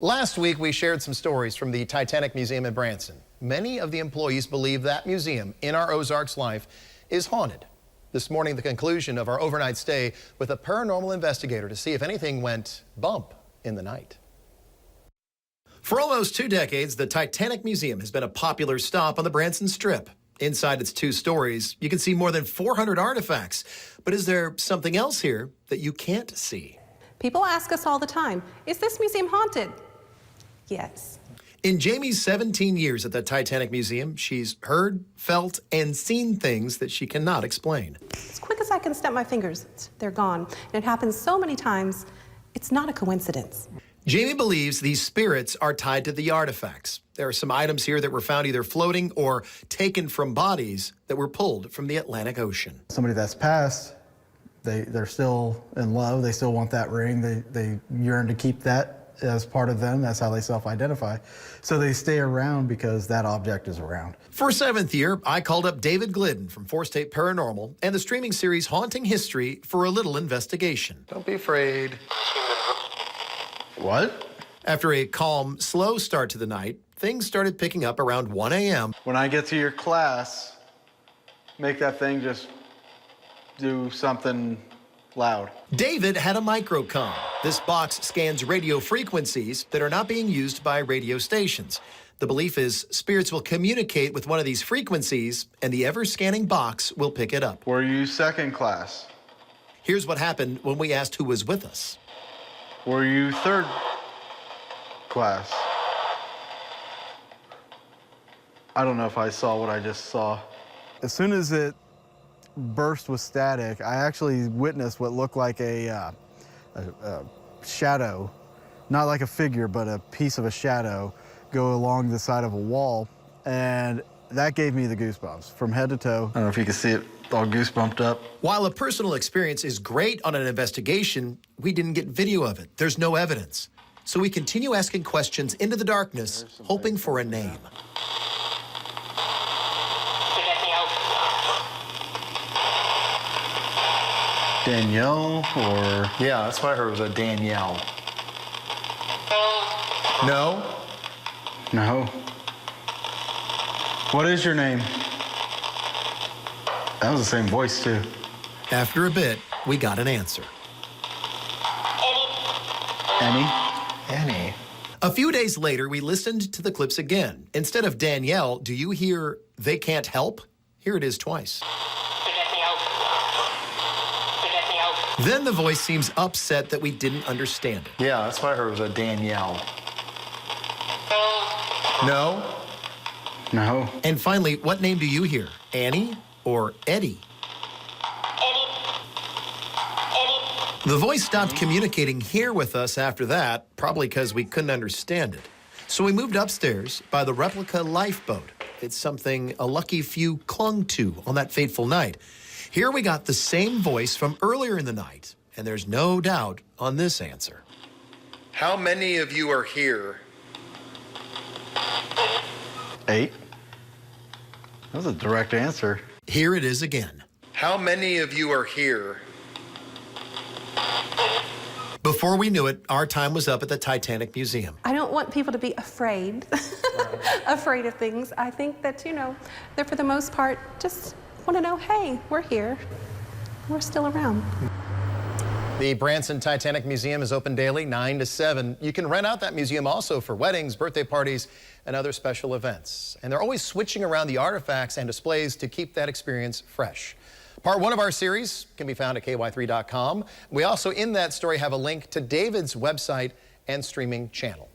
Last week, we shared some stories from the Titanic Museum in Branson. Many of the employees believe that museum in our Ozarks life is haunted. This morning, the conclusion of our overnight stay with a paranormal investigator to see if anything went bump in the night. For almost 2 decades, the Titanic Museum has been a popular stop on the Branson Strip. Inside its 2 stories, you can see more than 400 artifacts. But is there something else here that you can't see? People ask us all the time, is this museum haunted? Yes. In Jamie's 17 years at the Titanic Museum, she's heard, felt, and seen things that she cannot explain. As quick as I can snap my fingers, they're gone. And it happens so many times, it's not a coincidence. Jamie believes these spirits are tied to the artifacts. There are some items here that were found either floating or taken from bodies that were pulled from the Atlantic Ocean. Somebody that's passed, they're still in love. They still want that ring. They yearn to keep that as part of them. That's how they self-identify. So they stay around because that object is around. For 7th year, I called up David Glidden from 4 State Paranormal and the streaming series Haunting History for a little investigation. Don't be afraid. What? After a calm, slow start to the night, things started picking up around 1 a.m. When I get to your class, make that thing just do something loud. David had a microcom. This box scans radio frequencies that are not being used by radio stations. The belief is spirits will communicate with one of these frequencies and the ever-scanning box will pick it up. Were you second class? Here's what happened when we asked who was with us. Were you third class? I don't know if I saw what I just saw. As soon as it burst with static, I actually witnessed what looked like a shadow, not like a figure, but a piece of a shadow go along the side of a wall, and that gave me the goosebumps from head to toe. I don't know if you can see it all goosebumped up. While a personal experience is great on an investigation, we didn't get video of it. There's no evidence. So we continue asking questions into the darkness, hoping for a name. Danielle, or? Yeah, that's what I heard was a Danielle. No? No. What is your name? That was the same voice, too. After a bit, we got an answer. Annie? Annie. A few days later, we listened to the clips again. Instead of Danielle, do you hear "they can't help"? Here it is twice. Then the voice seems upset that we didn't understand it. Yeah, that's what I heard was a Danielle. No? No. And finally, what name do you hear? Annie or Eddie? The voice stopped communicating here with us after that, probably because we couldn't understand it. So we moved upstairs by the replica lifeboat. It's something a lucky few clung to on that fateful night. Here we got the same voice from earlier in the night, and there's no doubt on this answer. How many of you are here? 8. That was a direct answer. Here it is again. How many of you are here? Before we knew it, our time was up at the Titanic Museum. I don't want people to be afraid, afraid of things. I think that, they're for the most part just want to know, hey, we're here. We're still around. The Branson Titanic Museum is open daily, 9 to 7. You can rent out that museum also for weddings, birthday parties, and other special events. And they're always switching around the artifacts and displays to keep that experience fresh. Part 1 of our series can be found at ky3.com. We also, in that story, have a link to David's website and streaming channel.